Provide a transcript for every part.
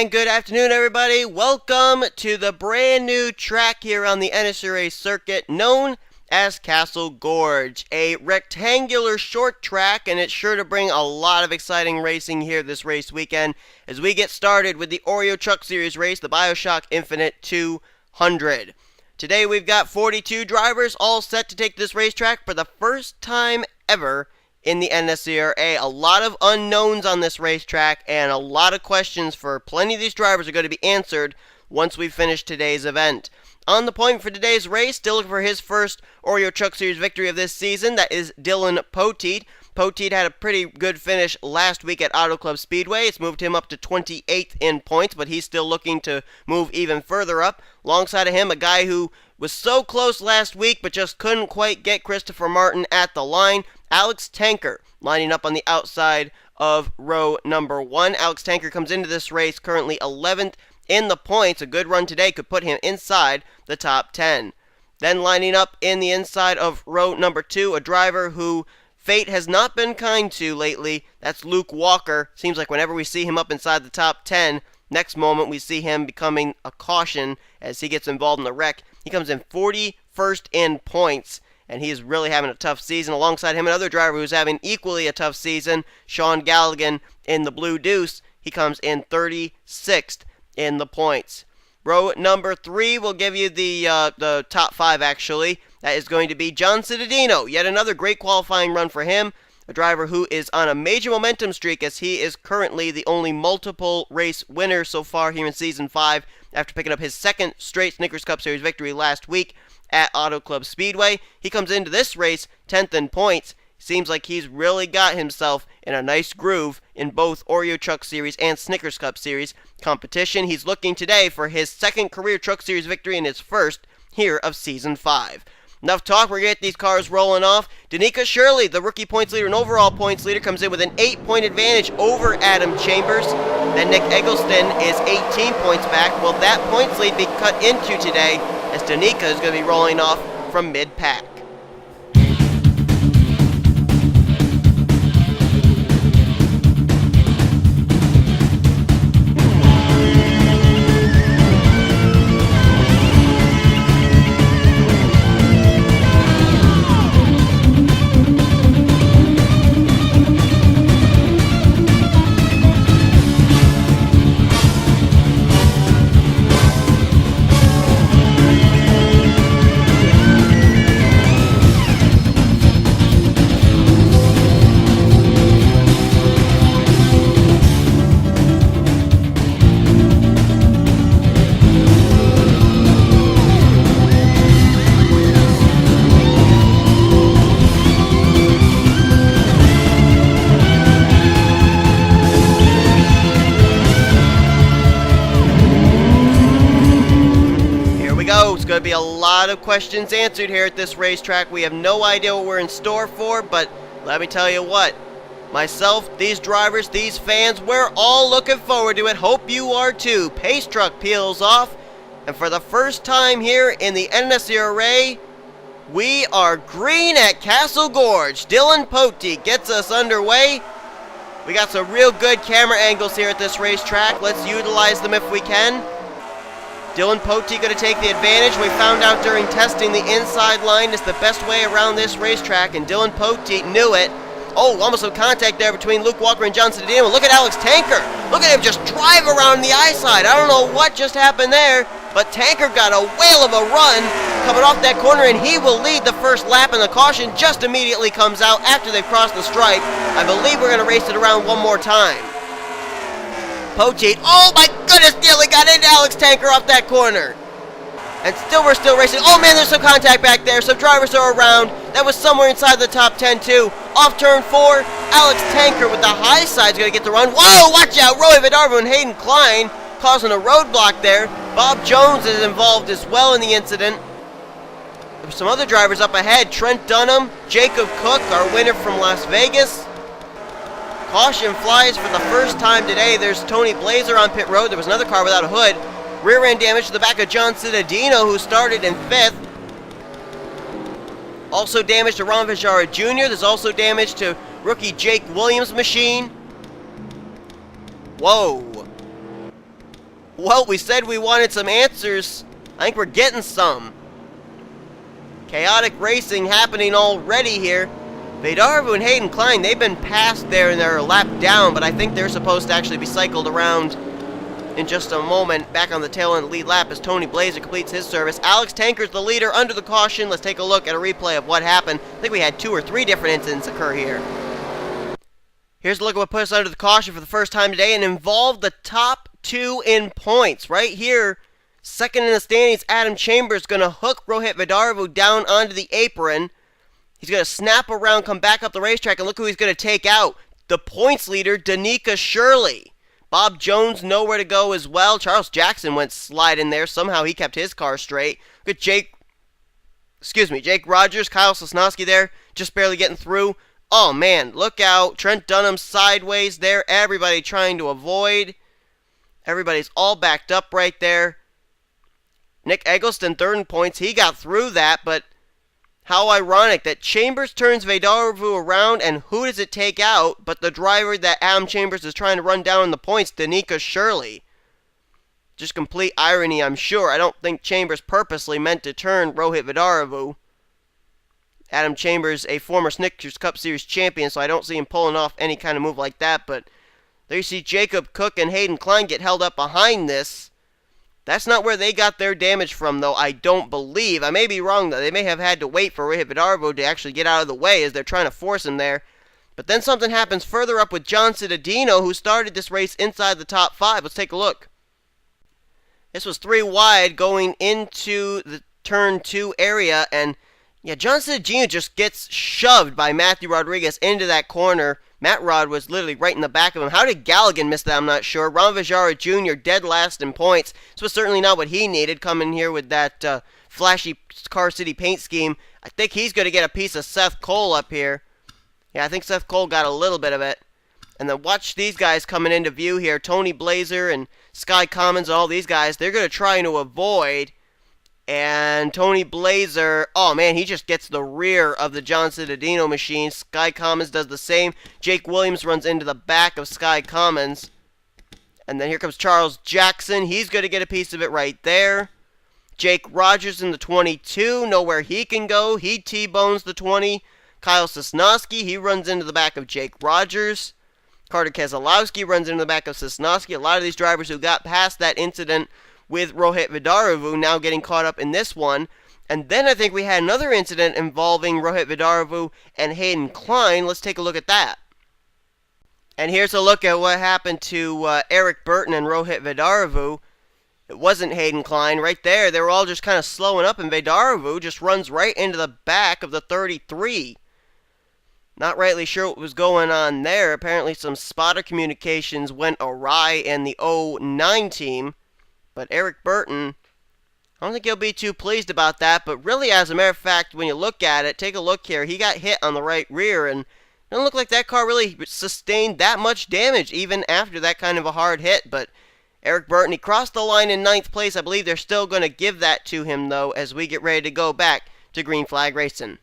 And good afternoon, everybody. Welcome to the brand new track here on the NNSCRA circuit known as Castle Gorge. A rectangular short track, and it's sure to bring a lot of exciting racing here this race weekend as we get started with the Oreo Truck Series race, the Bioshock Infinite 200. Today we've got 42 drivers all set to take this racetrack for the first time ever in the NNSCRA. A lot of unknowns on this racetrack and a lot of questions for plenty of these drivers are going to be answered once we finish today's event. On the point for today's race, still looking for his first Oreo Truck Series victory of this season, that is Dylan Poteet. Poteet had a pretty good finish last week at Auto Club Speedway. It's moved him up to 28th in points, but he's still looking to move even further up. Alongside of him, a guy who was so close last week but just couldn't quite get Christopher Martin at the line, Alex Tanker, lining up on the outside of row number 1. Alex Tanker comes into this race currently 11th in the points. A good run today could put him inside the top 10. Then lining up in the inside of row number 2, a driver who fate has not been kind to lately. That's Luke Walker. Seems like whenever we see him up inside the top 10, next moment we see him becoming a caution as he gets involved in the wreck. He comes in 41st in points, and he is really having a tough season. Alongside him, another driver who's having equally a tough season, Sean Galligan in the Blue Deuce. He comes in 36th in the points. Row number 3 will give you the top 5, actually. That is going to be John Cittadino. Yet another great qualifying run for him. A driver who is on a major momentum streak as he is currently the only multiple race winner so far here in Season 5 after picking up his second straight Snickers Cup Series victory last week at Auto Club Speedway. He comes into this race 10th in points. Seems like he's really got himself in a nice groove in both Oreo Truck Series and Snickers Cup Series competition. He's looking today for his second career Truck Series victory and his first here of Season 5. Enough talk, we're going to get these cars rolling off. Danica Shirley, the rookie points leader and overall points leader, comes in with an 8-point advantage over Adam Chambers. Then Nick Eggleston is 18 points back. Will that points lead be cut into today as Danica is going to be rolling off from mid-pack? It's going to be a lot of questions answered here at this racetrack. We have no idea what we're in store for, but let me tell you what. Myself, these drivers, these fans, we're all looking forward to it. Hope you are too. Pace truck peels off, and for the first time here in the NNSCRA, we are green at Castle Gorge. Dylan Poteet gets us underway. We got some real good camera angles here at this racetrack. Let's utilize them if we can. Dylan Poteet going to take the advantage. We found out during testing the inside line is the best way around this racetrack, and Dylan Poteet knew it. Oh, almost some contact there between Luke Walker and John Cittadino. Look at Alex Tanker. Look at him just drive around the eyesight. I don't know what just happened there, but Tanker got a whale of a run coming off that corner, and he will lead the first lap, and the caution just immediately comes out after they've crossed the stripe. I believe we're going to race it around one more time. Poteet, oh my goodness, nearly got into Alex Tanker off that corner. And we're still racing. Oh man, there's some contact back there. Some drivers are around. That was somewhere inside the top 10 too. Off turn 4, Alex Tanker with the high side's going to get the run. Whoa, watch out. Roy Vidarvo and Hayden Klein causing a roadblock there. Bob Jones is involved as well in the incident. There's some other drivers up ahead. Trent Dunham, Jacob Cook, our winner from Las Vegas. Caution flies for the first time today. There's Tony Blazer on pit road. There was another car without a hood. Rear end damage to the back of John Cittadino, who started in 5th. Also damage to Ron Vajara Jr. There's also damage to rookie Jake Williams' machine. Whoa. Well, we said we wanted some answers. I think we're getting some. Chaotic racing happening already here. Veydarvu and Hayden Klein, they've been passed there and they're lapped down, but I think they're supposed to actually be cycled around in just a moment. Back on the tail end of the lead lap as Tony Blazer completes his service. Alex Tanker's the leader under the caution. Let's take a look at a replay of what happened. I think we had 2 or 3 different incidents occur here. Here's a look at what put us under the caution for the first time today and involved the top 2 in points. Right here, second in the standings, Adam Chambers going to hook Rohit Veydarvu down onto the apron. He's going to snap around, come back up the racetrack, and look who he's going to take out. The points leader, Danica Shirley. Bob Jones nowhere to go as well. Charles Jackson went sliding there. Somehow he kept his car straight. Good Jake Rogers, Kyle Sosnowski there, just barely getting through. Oh, man, look out. Trent Dunham sideways there. Everybody trying to avoid. Everybody's all backed up right there. Nick Eggleston, third in points. He got through that, but how ironic that Chambers turns Veydarvu around, and who does it take out but the driver that Adam Chambers is trying to run down in the points, Danica Shirley. Just complete irony, I'm sure. I don't think Chambers purposely meant to turn Rohit Veydarvu. Adam Chambers, a former Snickers Cup Series champion, so I don't see him pulling off any kind of move like that, but there you see Jacob Cook and Hayden Klein get held up behind this. That's not where they got their damage from, though, I don't believe. I may be wrong, though. They may have had to wait for Rohit Veydarvu to actually get out of the way as they're trying to force him there. But then something happens further up with John Cittadino, who started this race inside the top 5. Let's take a look. This was 3 wide going into the turn 2 area, and yeah, John Cittadino just gets shoved by Matthew Rodriguez into that corner. Matt Rod was literally right in the back of him. How did Galligan miss that? I'm not sure. Ron Vajara Jr. dead last in points. This was certainly not what he needed, coming here with that flashy Car City paint scheme. I think he's going to get a piece of Seth Cole up here. Yeah, I think Seth Cole got a little bit of it. And then watch these guys coming into view here. Tony Blazer and Sky Commons and all these guys. They're going to try to avoid. And Tony Blazer, oh man, he just gets the rear of the John Cittadino machine. Sky Commons does the same. Jake Williams runs into the back of Sky Commons. And then here comes Charles Jackson. He's going to get a piece of it right there. Jake Rogers in the 22, nowhere he can go. He T-bones the 20. Kyle Sosnowski, he runs into the back of Jake Rogers. Carter Keselowski runs into the back of Sosnowski. A lot of these drivers who got past that incident with Rohit Veydarvu now getting caught up in this one. And then I think we had another incident involving Rohit Veydarvu and Hayden Klein. Let's take a look at that. And here's a look at what happened to Eric Burton and Rohit Veydarvu. It wasn't Hayden Klein right there. They were all just kind of slowing up, and Veydarvu just runs right into the back of the 33. Not rightly sure what was going on there. Apparently some spotter communications went awry in the 09 team. But Eric Burton, I don't think he'll be too pleased about that. But really, as a matter of fact, when you look at it, take a look here. He got hit on the right rear, and it doesn't look like that car really sustained that much damage, even after that kind of a hard hit. But Eric Burton, he crossed the line in 9th place. I believe they're still going to give that to him, though, as we get ready to go back to Green Flag Racing.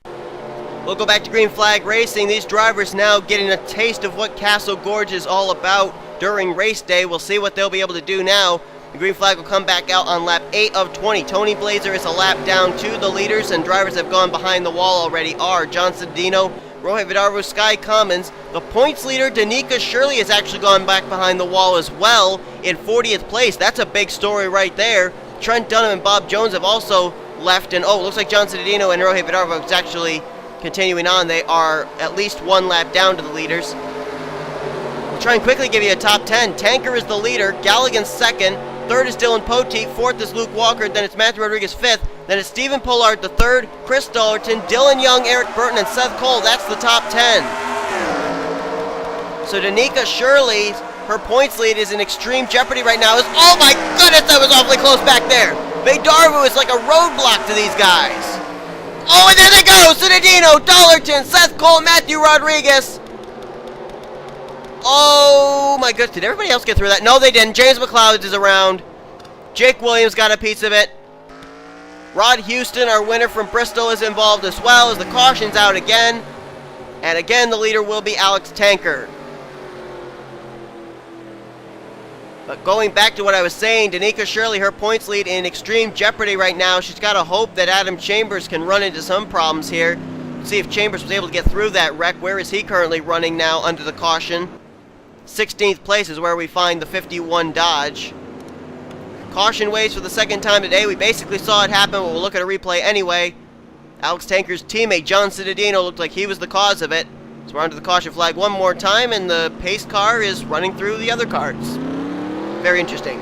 We'll go back to Green Flag Racing. These drivers now getting a taste of what Castle Gorge is all about during race day. We'll see what they'll be able to do now. The green flag will come back out on lap 8 of 20. Tony Blazer is a lap down to the leaders, and drivers have gone behind the wall already are John Cittadino, Rohit Veydarvu, Sky Commons. The points leader, Danica Shirley, has actually gone back behind the wall as well in 40th place. That's a big story right there. Trent Dunham and Bob Jones have also left, and looks like John Cittadino and Rohit Veydarvu is actually continuing on. They are at least 1 lap down to the leaders. We'll try and quickly give you a top 10. Tanker is the leader, Galligan second, third is Dylan Poteet, fourth is Luke Walker, then it's Matthew Rodriguez fifth, then it's Stephen Pollard the third, Chris Dollerton, Dylan Young, Eric Burton, and Seth Cole. That's the top 10. So Danica Shirley, her points lead is in extreme jeopardy right now. Oh my goodness, that was awfully close back there. Veydarvu is like a roadblock to these guys. Oh, and there they go! Cittadino, Dollerton, Seth Cole, Matthew Rodriguez. Oh my goodness, did everybody else get through that? No, they didn't. James McLeod is around. Jake Williams got a piece of it. Rod Houston, our winner from Bristol, is involved as well as the caution's out again. And again, the leader will be Alex Tanker. But going back to what I was saying, Danica Shirley, her points lead in extreme jeopardy right now. She's got to hope that Adam Chambers can run into some problems here. See if Chambers was able to get through that wreck. Where is he currently running now under the caution? 16th place is where we find the 51 Dodge. Caution waves for the second time today. We basically saw it happen, but we'll look at a replay anyway. Alex Tanker's teammate, John Cittadino, looked like he was the cause of it. So we're under the caution flag one more time, and the pace car is running through the other cars. Very interesting.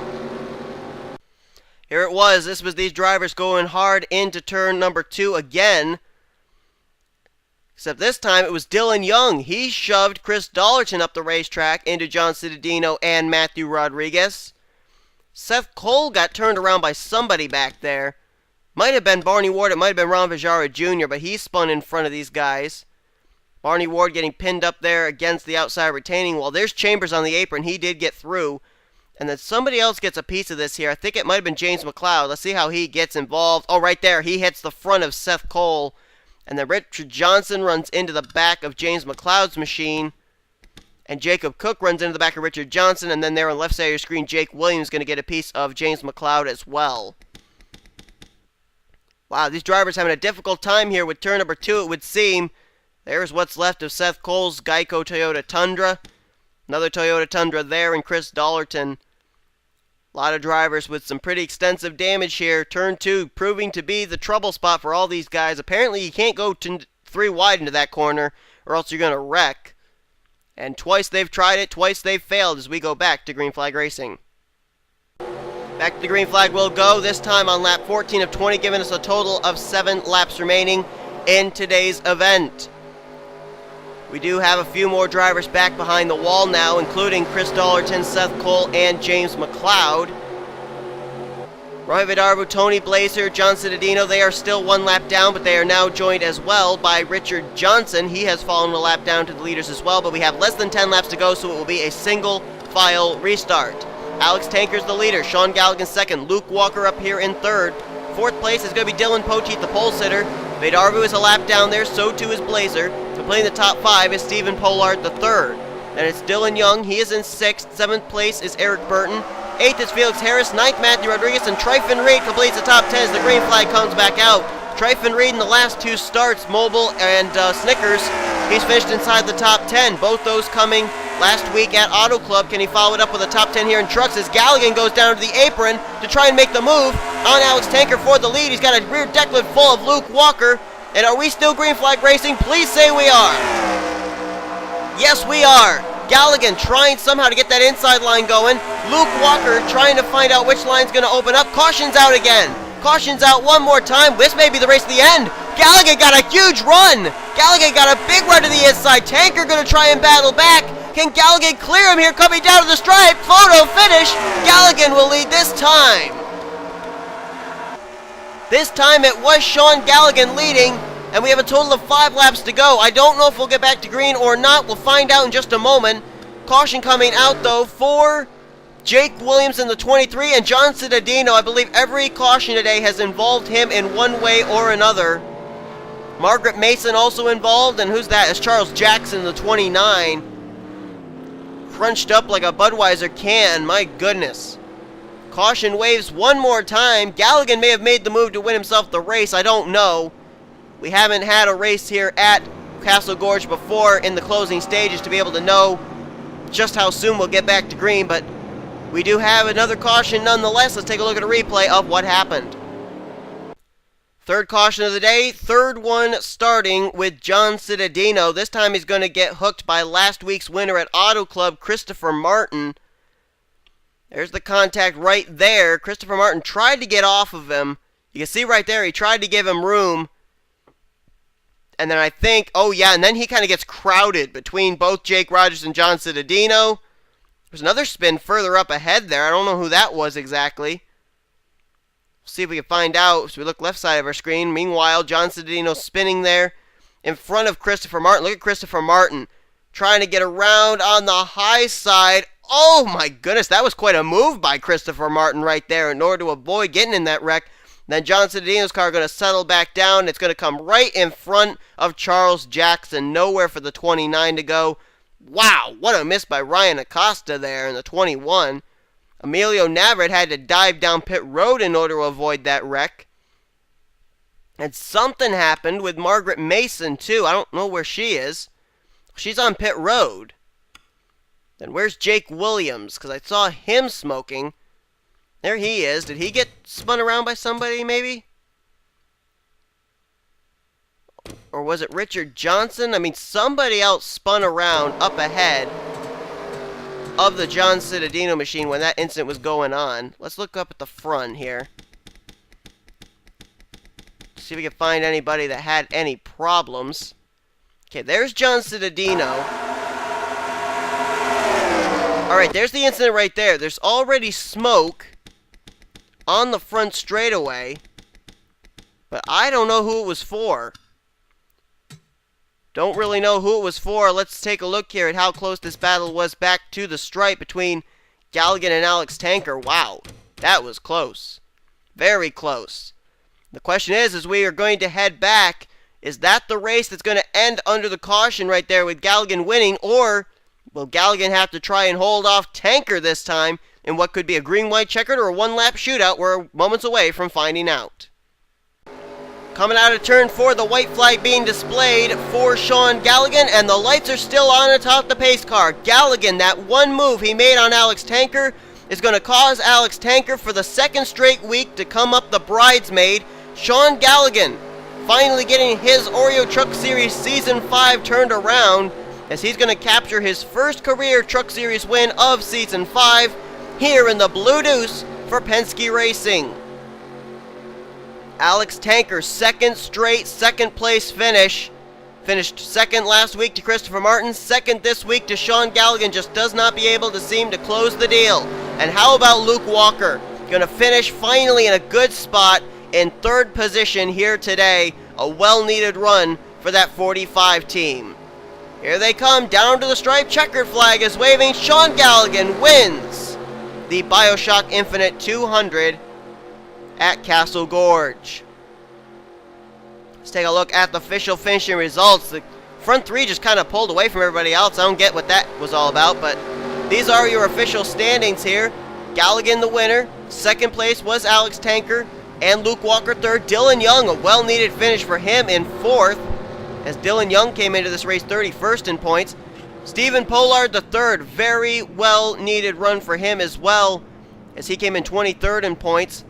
Here it was. This was these drivers going hard into turn number 2 again. Except this time it was Dylan Young. He shoved Chris Dollerton up the racetrack into John Cittadino and Matthew Rodriguez. Seth Cole got turned around by somebody back there. Might have been Barney Ward. It might have been Ron Vajara Jr., but he spun in front of these guys. Barney Ward getting pinned up there against the outside retaining wall. There's Chambers on the apron. He did get through. And then somebody else gets a piece of this here. I think it might have been James McLeod. Let's see how he gets involved. Oh, right there. He hits the front of Seth Cole. And then Richard Johnson runs into the back of James McLeod's machine. And Jacob Cook runs into the back of Richard Johnson. And then there on the left side of your screen, Jake Williams is going to get a piece of James McLeod as well. Wow, these drivers having a difficult time here with turn number 2, it would seem. There's what's left of Seth Cole's Geico Toyota Tundra. Another Toyota Tundra there, and Chris Dollerton. A lot of drivers with some pretty extensive damage here. Turn 2 proving to be the trouble spot for all these guys. Apparently you can't go 3 wide into that corner or else you're going to wreck. And twice they've tried it, twice they've failed as we go back to green flag racing. Back to the green flag we'll go, this time on lap 14 of 20, giving us a total of 7 laps remaining in today's event. We do have a few more drivers back behind the wall now, including Chris Dollerton, Seth Cole, and James McLeod. Roy Vidarbu, Tony Blazer, John Cittadino, they are still 1 lap down, but they are now joined as well by Richard Johnson. He has fallen a lap down to the leaders as well, but we have less than 10 laps to go, so it will be a single file restart. Alex Tanker's the leader, Sean Galligan second, Luke Walker up here in third. 4th place is going to be Dylan Poteet, the pole sitter. Vidarbu is a lap down there, so too is Blazer. Completing the top 5 is Stephen Pollard the third. And it's Dylan Young, he is in 6th. 7th place is Eric Burton. 8th is Felix Harris. 9th, Matthew Rodriguez. And Tryphon Reed completes the top 10 as the green flag comes back out. Tryphon Reed in the last 2 starts, Mobile and Snickers, he's finished inside the top 10. Both those coming last week at Auto Club. Can he follow it up with a top 10 here in trucks as Galligan goes down to the apron to try and make the move on Alex Tanker for the lead. He's got a rear deck lid full of Luke Walker. And are we still green flag racing? Please say we are. Yes, we are. Galligan trying somehow to get that inside line going. Luke Walker trying to find out which line's going to open up. Caution's out again. Caution's out one more time. This may be the race to the end. Galligan got a huge run. Galligan got a big run to the inside. Tanker going to try and battle back. Can Galligan clear him here coming down to the stripe? Photo finish. Galligan will lead this time. This time it was Sean Galligan leading, and we have a total of 5 laps to go. I don't know if we'll get back to green or not. We'll find out in just a moment. Caution coming out, though, for Jake Williams in the 23, and John Cittadino. I believe every caution today has involved him in one way or another. Margaret Mason also involved, and who's that? It's Charles Jackson, the 29. Crunched up like a Budweiser can, my goodness. Caution waves one more time. Galligan may have made the move to win himself the race. I don't know. We haven't had a race here at Castle Gorge before in the closing stages to be able to know just how soon we'll get back to green, but we do have another caution nonetheless. Let's take a look at a replay of what happened. Third caution of the day, third one starting with John Cittadino. This time he's going to get hooked by last week's winner at Auto Club, Christopher Martin. There's the contact right there. Christopher Martin tried to get off of him. You can see right there, he tried to give him room. And then I think, oh yeah, and then he kind of gets crowded between both Jake Rogers and John Cittadino. There's another spin further up ahead there. I don't know who that was exactly. We'll see if we can find out. So we look left side of our screen. Meanwhile, John Cittadino spinning there in front of Christopher Martin. Look at Christopher Martin trying to get around on the high side. Oh my goodness, that was quite a move by Christopher Martin right there in order to avoid getting in that wreck. Then John Cittadino's car going to settle back down. It's going to come right in front of Charles Jackson. Nowhere for the 29 to go. Wow, what a miss by Ryan Acosta there in the 21. Emilio Navarrete had to dive down pit road in order to avoid that wreck. And something happened with Margaret Mason, too. I don't know where she is. She's on pit road. Then where's Jake Williams? Because I saw him smoking. There he is. Did he get spun around by somebody, maybe? Or was it Richard Johnson? I mean, somebody else spun around up ahead of the John Cittadino machine when that incident was going on. Let's look up at the front here. See if we can find anybody that had any problems. Okay, there's John Cittadino. Alright, there's the incident right there. There's already smoke on the front straightaway, but I don't know who it was for. Don't really know who it was for. Let's take a look here at how close this battle was back to the stripe between Galligan and Alex Tanker. Wow, that was close. Very close. The question is, as we are going to head back, is that the race that's going to end under the caution right there with Galligan winning, or will Galligan have to try and hold off Tanker this time in what could be a green-white checkered or a one-lap shootout? We're moments away from finding out. Coming out of turn 4, the white flag being displayed for Sean Galligan, and the lights are still on atop the pace car. Galligan, that one move he made on Alex Tanker is going to cause Alex Tanker for the second straight week to come up the bridesmaid. Sean Galligan finally getting his Oreo Truck Series Season 5 turned around, as he's going to capture his first career Truck Series win of Season 5 here in the Blue Deuce for Penske Racing. Alex Tanker, second straight second place finish. Finished second last week to Christopher Martin, second this week to Sean Galligan. Just does not be able to seem to close the deal. And how about Luke Walker? Going to finish finally in a good spot in third position here today. A well-needed run for that 45 team. Here they come, down to the stripe. Checkered flag is waving. Sean Galligan wins the Bioshock Infinite 200 at Castle Gorge. Let's take a look at the official finishing results. The front three just kind of pulled away from everybody else. I don't get what that was all about, but these are your official standings here. Galligan the winner. Second place was Alex Tanker and Luke Walker third. Dylan Young, a well-needed finish for him in fourth, as Dylan Young came into this race 31st in points. Stephen Pollard the third, very well-needed run for him as well, as he came in 23rd in points.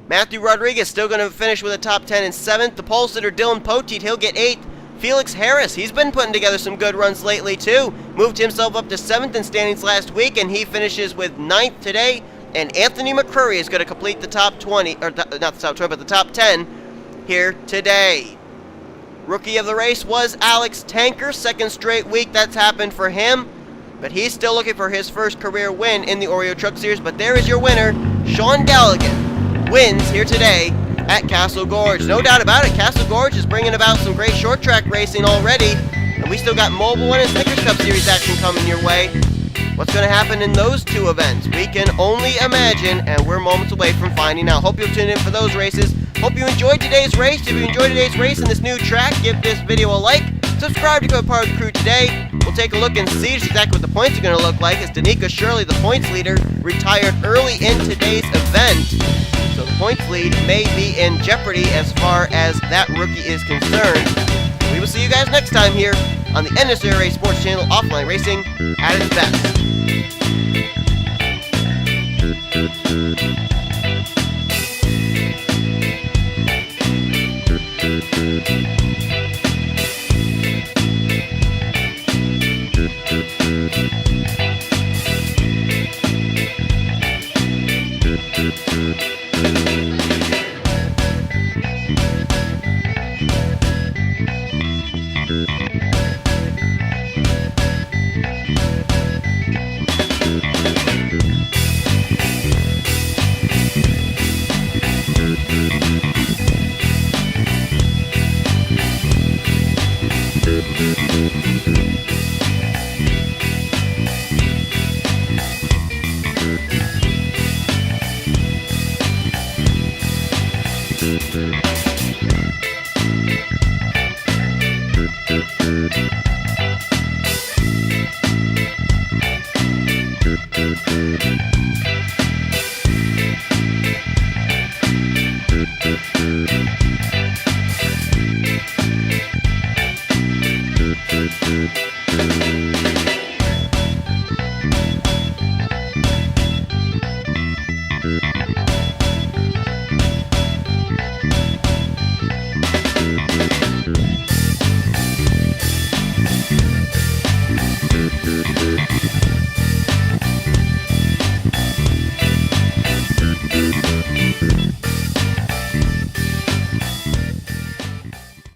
Matthew Rodriguez still going to finish with a top 10 in 7th. The pole sitter Dylan Poteet, he'll get 8th. Felix Harris, he's been putting together some good runs lately too. Moved himself up to 7th in standings last week, and he finishes with 9th today. And Anthony McCurry is going to complete the top 20, or not the top 20, but the top 10 here today. Rookie of the race was Alex Tanker. Second straight week that's happened for him, but he's still looking for his first career win in the Oreo Truck Series. But there is your winner, Sean Galligan. Wins here today at Castle Gorge. No doubt about it, Castle Gorge is bringing about some great short track racing already, and we still got Mobile One and Snickers Cup Series action coming your way. What's going to happen in those two events? We can only imagine, and we're moments away from finding out. Hope you'll tune in for those races. Hope you enjoyed today's race. If you enjoyed today's race in this new track, give this video a like. Subscribe to become a part of the crew today. We'll take a look and see just exactly what the points are going to look like, as Danica Shirley, the points leader, retired early in today's event. So the points lead may be in jeopardy as far as that rookie is concerned. We will see you guys next time here on the NNSCRA Sports Channel, offline racing at its best.